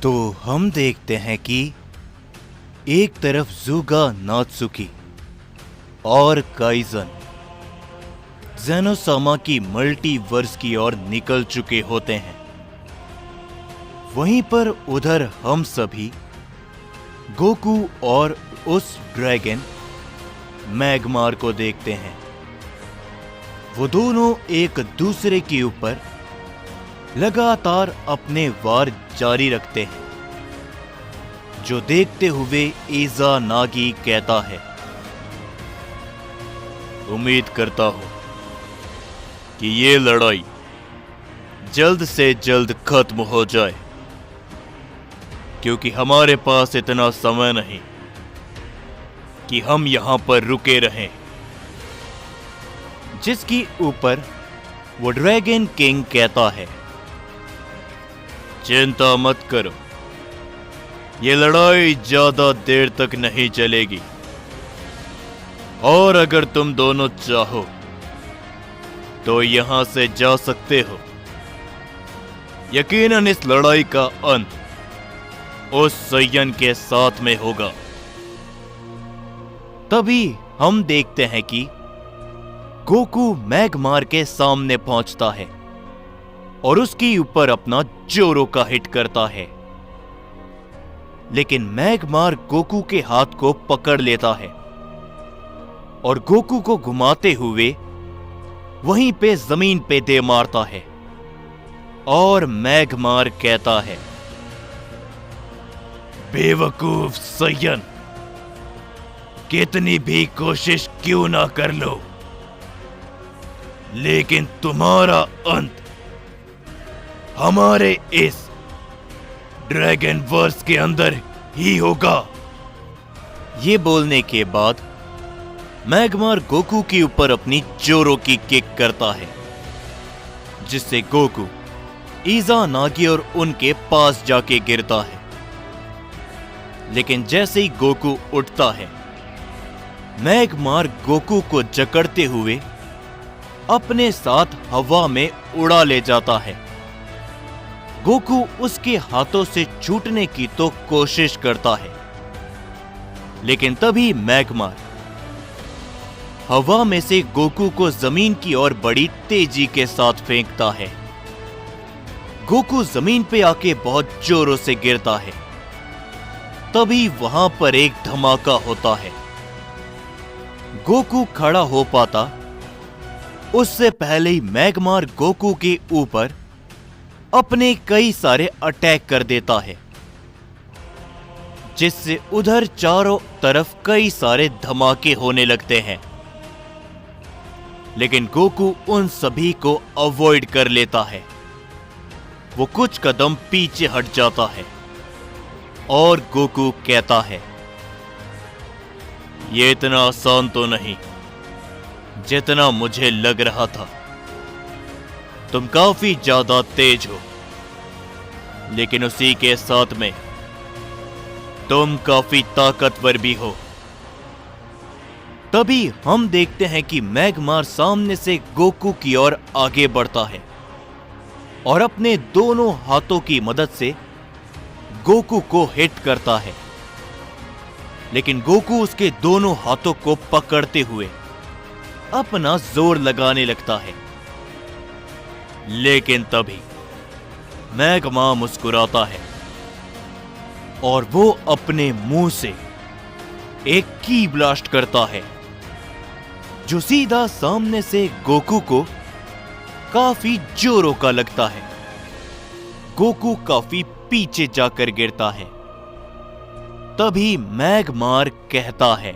तो हम देखते हैं कि एक तरफ ज़ुगा नात्सुकी और काइजन ज़ेनोसामा की मल्टीवर्स की ओर निकल चुके होते हैं। वहीं पर उधर हम सभी गोकू और उस ड्रैगन मैगमार को देखते हैं। वो दोनों एक दूसरे के ऊपर लगातार अपने वार जारी रखते हैं, जो देखते हुए इज़ानागी कहता है, उम्मीद करता हूं कि ये लड़ाई जल्द से जल्द खत्म हो जाए, क्योंकि हमारे पास इतना समय नहीं कि हम यहां पर रुके रहें। जिसकी ऊपर वो ड्रैगन किंग कहता है, चिंता मत करो, ये लड़ाई ज्यादा देर तक नहीं चलेगी, और अगर तुम दोनों चाहो तो यहां से जा सकते हो। यकीनन इस लड़ाई का अंत उस सैयन के साथ में होगा। तभी हम देखते हैं कि गोकू मैगमार के सामने पहुंचता है और उसके ऊपर अपना जोरो का हिट करता है, लेकिन मैगमार गोकू के हाथ को पकड़ लेता है और गोकू को घुमाते हुए वहीं पे जमीन पे दे मारता है। और मैगमार कहता है, बेवकूफ सैयन, कितनी भी कोशिश क्यों ना कर लो, लेकिन तुम्हारा अंत हमारे इस ड्रैगन वर्स के अंदर ही होगा। ये बोलने के बाद मैगमार गोकू के ऊपर अपनी जोरो की किक करता है, जिससे गोकू इज़ानागी और उनके पास जाके गिरता है। लेकिन जैसे ही गोकू उठता है, मैगमार गोकू को जकड़ते हुए अपने साथ हवा में उड़ा ले जाता है। गोकू उसके हाथों से छूटने की तो कोशिश करता है, लेकिन तभी मैगमार हवा में से गोकू को जमीन की ओर बड़ी तेजी के साथ फेंकता है। गोकू जमीन पे आके बहुत जोरों से गिरता है। तभी वहां पर एक धमाका होता है। गोकू खड़ा हो पाता उससे पहले ही मैगमार गोकू के ऊपर अपने कई सारे अटैक कर देता है, जिससे उधर चारों तरफ कई सारे धमाके होने लगते हैं। लेकिन गोकू उन सभी को अवॉइड कर लेता है। वो कुछ कदम पीछे हट जाता है और गोकू कहता है, ये इतना आसान तो नहीं जितना मुझे लग रहा था। तुम काफी ज्यादा तेज हो, लेकिन उसी के साथ में तुम काफी ताकतवर भी हो। तभी हम देखते हैं कि मैगमार सामने से गोकू की ओर आगे बढ़ता है और अपने दोनों हाथों की मदद से गोकू को हिट करता है। लेकिन गोकू उसके दोनों हाथों को पकड़ते हुए अपना जोर लगाने लगता है। लेकिन तभी मैगमा मुस्कुराता है और वो अपने मुंह से एक की ब्लास्ट करता है, जो सीधा सामने से गोकू को काफी जोरों का लगता है। गोकू काफी पीछे जाकर गिरता है। तभी मैगमार कहता है,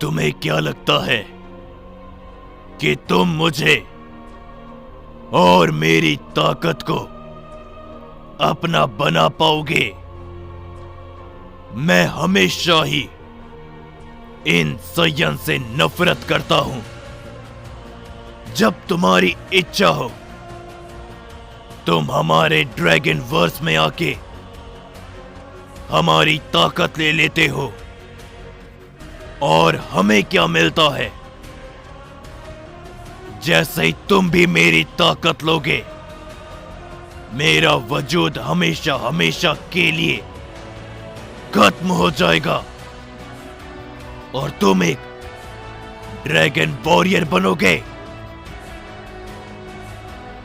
तुम्हें क्या लगता है कि तुम मुझे और मेरी ताकत को अपना बना पाओगे? मैं हमेशा ही इन सैयन से नफरत करता हूं। जब तुम्हारी इच्छा हो, तुम हमारे ड्रैगन वर्स में आके हमारी ताकत ले लेते हो, और हमें क्या मिलता है? जैसे ही तुम भी मेरी ताकत लोगे, मेरा वजूद हमेशा हमेशा के लिए खत्म हो जाएगा और तुम एक ड्रैगन वॉरियर बनोगे।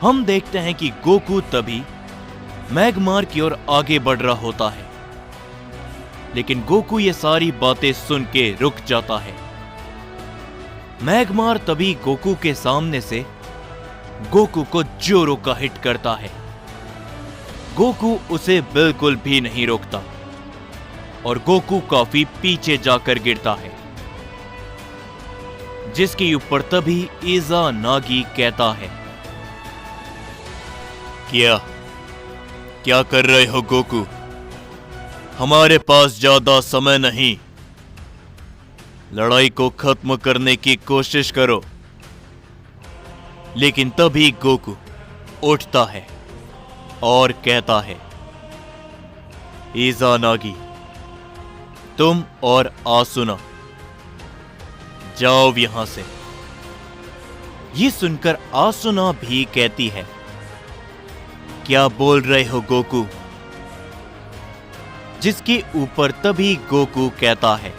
हम देखते हैं कि गोकू तभी मैग्मार की ओर आगे बढ़ रहा होता है, लेकिन गोकू ये सारी बातें सुन के रुक जाता है। मैग्मार तभी गोकू के सामने से गोकू को जोरो का हिट करता है। गोकू उसे बिल्कुल भी नहीं रोकता और गोकू काफी पीछे जाकर गिरता है, जिसके ऊपर तभी इज़ानागी कहता है, क्या कर रहे हो गोकू? हमारे पास ज्यादा समय नहीं, लड़ाई को खत्म करने की कोशिश करो। लेकिन तभी गोकू उठता है और कहता है, इज़ानागी, तुम और आसुना जाओ यहां से। ये सुनकर आसुना भी कहती है, क्या बोल रहे हो गोकू? जिसके ऊपर तभी गोकू कहता है,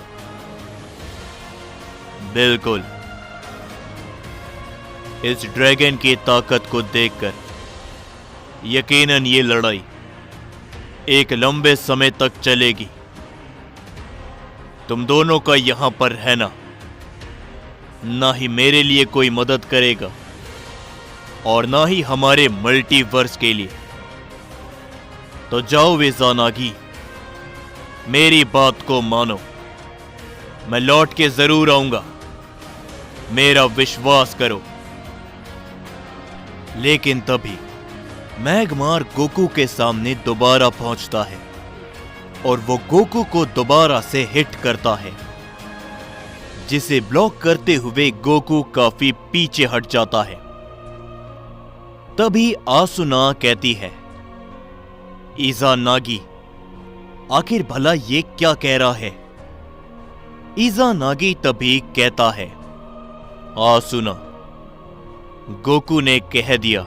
बिल्कुल, इस ड्रैगन की ताकत को देखकर यकीनन ये लड़ाई एक लंबे समय तक चलेगी। तुम दोनों का यहां पर रहना ना ही मेरे लिए कोई मदद करेगा और ना ही हमारे मल्टीवर्स के लिए। तो जाओ इज़ानागी, मेरी बात को मानो, मैं लौट के जरूर आऊंगा, मेरा विश्वास करो। लेकिन तभी मैग्मार गोकू के सामने दोबारा पहुंचता है और वो गोकू को दोबारा से हिट करता है, जिसे ब्लॉक करते हुए गोकू काफी पीछे हट जाता है। तभी आसुना कहती है, इज़ानागी, आखिर भला ये क्या कह रहा है? इज़ानागी तभी कहता है, आसुना, गोकू ने कह दिया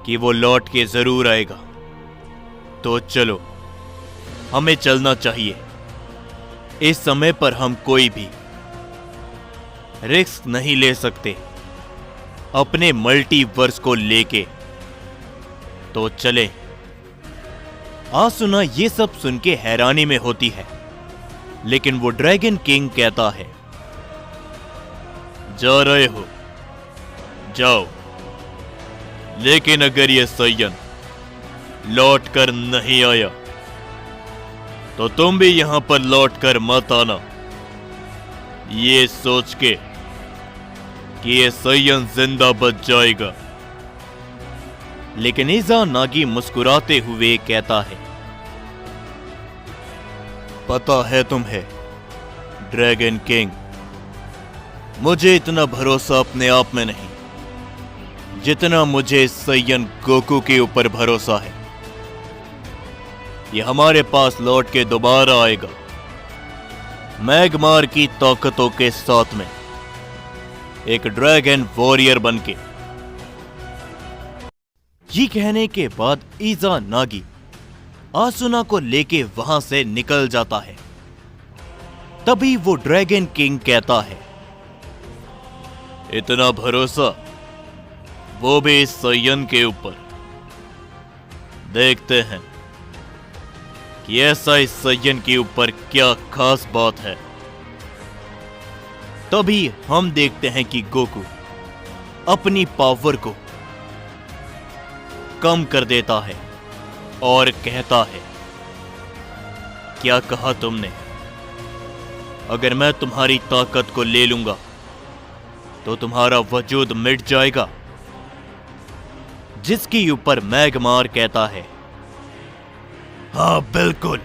कि वो लौट के जरूर आएगा, तो चलो, हमें चलना चाहिए। इस समय पर हम कोई भी रिस्क नहीं ले सकते अपने मल्टीवर्स को लेके, तो चले। आसुना ये सब सुन के हैरानी में होती है, लेकिन वो ड्रैगन किंग कहता है, जा रहे हो, जाओ, लेकिन अगर ये सय्यन लौट कर नहीं आया तो तुम भी यहां पर लौट कर मत आना, ये सोच के कि ये सय्यन जिंदा बच जाएगा। लेकिन इज़ानागी मुस्कुराते हुए कहता है, पता है तुम्हें ड्रैगन किंग, मुझे इतना भरोसा अपने आप में नहीं जितना मुझे सय्यन गोकू के ऊपर भरोसा है। ये हमारे पास लौट के दोबारा आएगा, मैग्मार की ताकतों के साथ में, एक ड्रैगन वॉरियर बनके। ये कहने के बाद इज़ानागी आसुना को लेके वहां से निकल जाता है। तभी वो ड्रैगन किंग कहता है, इतना भरोसा, वो भी इस सय्यन के ऊपर। देखते हैं कि ऐसा इस सय्यन के ऊपर क्या खास बात है। तभी हम देखते हैं कि गोकू अपनी पावर को कम कर देता है और कहता है, क्या कहा तुमने? अगर मैं तुम्हारी ताकत को ले लूंगा तो तुम्हारा वजूद मिट जाएगा। जिसके ऊपर मैग्मार कहता है, हाँ बिल्कुल,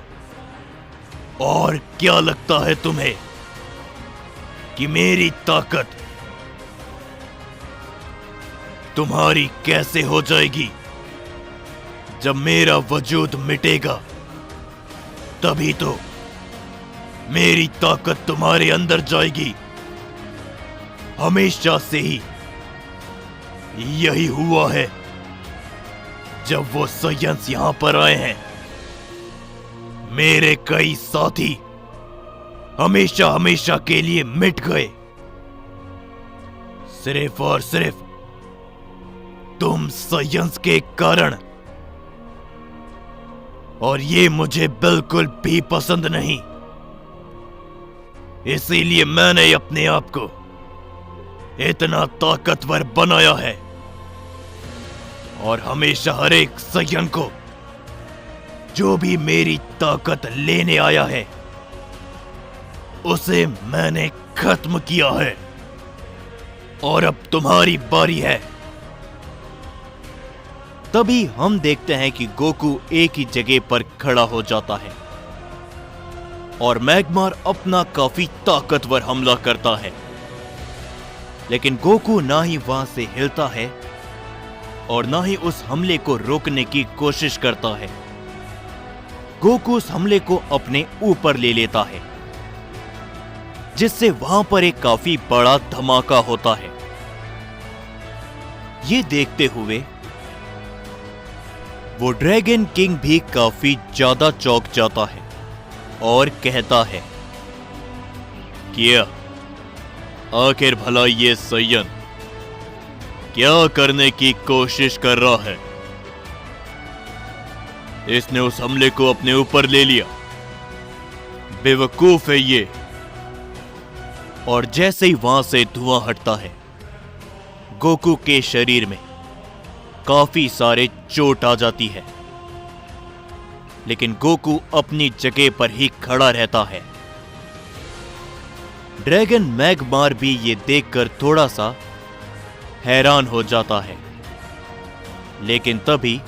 और क्या लगता है तुम्हें कि मेरी ताकत तुम्हारी कैसे हो जाएगी? जब मेरा वजूद मिटेगा तभी तो मेरी ताकत तुम्हारे अंदर जाएगी। हमेशा से ही यही हुआ है। जब वो सयंस यहां पर आए हैं, मेरे कई साथी हमेशा हमेशा के लिए मिट गए। सिर्फ और सिर्फ तुम सयंस के कारण। और ये मुझे बिल्कुल भी पसंद नहीं। इसीलिए मैंने अपने आप को इतना ताकतवर बनाया है और हमेशा हर एक सयन को जो भी मेरी ताकत लेने आया है उसे मैंने खत्म किया है। और अब तुम्हारी बारी है। तभी हम देखते हैं कि गोकू एक ही जगह पर खड़ा हो जाता है और मैग्मार अपना काफी ताकतवर हमला करता है, लेकिन गोकू ना ही वहां से हिलता है और ना ही उस हमले को रोकने की कोशिश करता है। गोकू उस हमले को अपने ऊपर ले लेता है, जिससे वहां पर एक काफी बड़ा धमाका होता है। ये देखते हुए वो ड्रैगन किंग भी काफी ज्यादा चौंक जाता है और कहता है, क्या आखिर भला ये सयन क्या करने की कोशिश कर रहा है? इसने उस हमले को अपने ऊपर ले लिया। बेवकूफ है ये। और जैसे ही वहां से धुआं हटता है, गोकू के शरीर में काफी सारे चोट आ जाती है, लेकिन गोकू अपनी जगह पर ही खड़ा रहता है। ड्रैगन मैग्मार भी ये देखकर थोड़ा सा हैरान हो जाता है, लेकिन तभी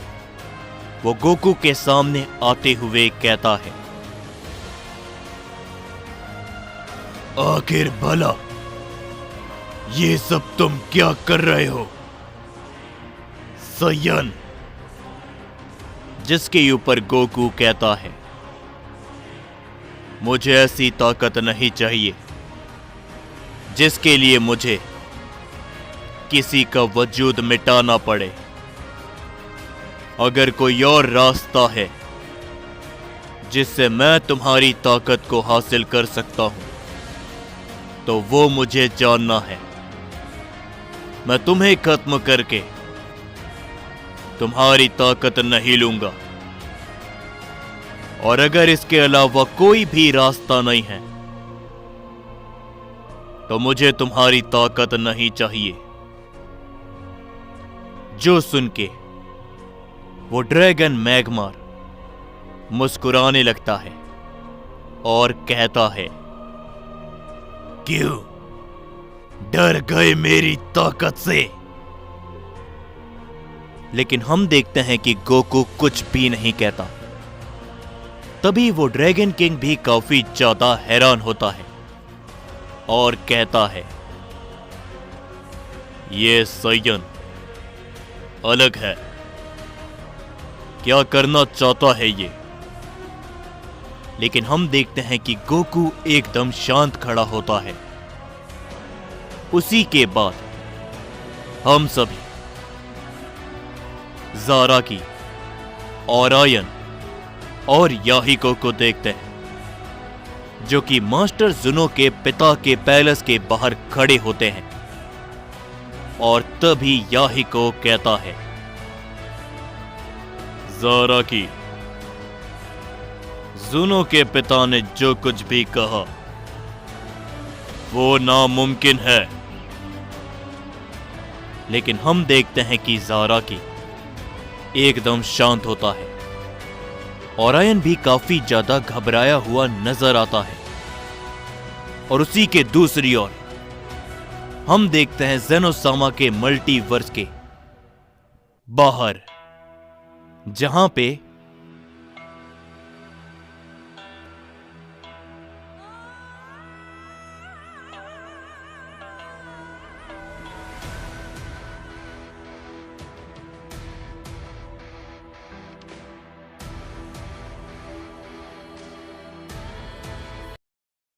वो गोकू के सामने आते हुए कहता है, आखिर भला ये सब तुम क्या कर रहे हो सयन? जिसके ऊपर गोकू कहता है, मुझे ऐसी ताकत नहीं चाहिए जिसके लिए मुझे किसी का वजूद मिटाना पड़े। अगर कोई और रास्ता है जिससे मैं तुम्हारी ताकत को हासिल कर सकता हूं तो वो मुझे जानना है। मैं तुम्हें खत्म करके तुम्हारी ताकत नहीं लूंगा। और अगर इसके अलावा कोई भी रास्ता नहीं है तो मुझे तुम्हारी ताकत नहीं चाहिए। जो सुन के वो ड्रैगन मैग्मार मुस्कुराने लगता है और कहता है, क्यों डर गए मेरी ताकत से? लेकिन हम देखते हैं कि गोकू कुछ भी नहीं कहता। तभी वो ड्रैगन किंग भी काफी ज्यादा हैरान होता है और कहता है, ये सयन अलग है। क्या करना चाहता है ये? लेकिन हम देखते हैं कि गोकू एकदम शांत खड़ा होता है। उसी के बाद हम सभी ज़ाराकी, ओरायन और याहिको को देखते हैं, जो कि मास्टर जुनो के पिता के पैलेस के बाहर खड़े होते हैं। और तभी याहिको कहता है, ज़ाराकी, जुनो के पिता ने जो कुछ भी कहा वो नामुमकिन है। लेकिन हम देखते हैं कि ज़ाराकी एकदम शांत होता है। ओरायन भी काफी ज्यादा घबराया हुआ नजर आता है। और उसी के दूसरी ओर हम देखते हैं ज़ेनोसामा के मल्टीवर्स के बाहर, जहां पे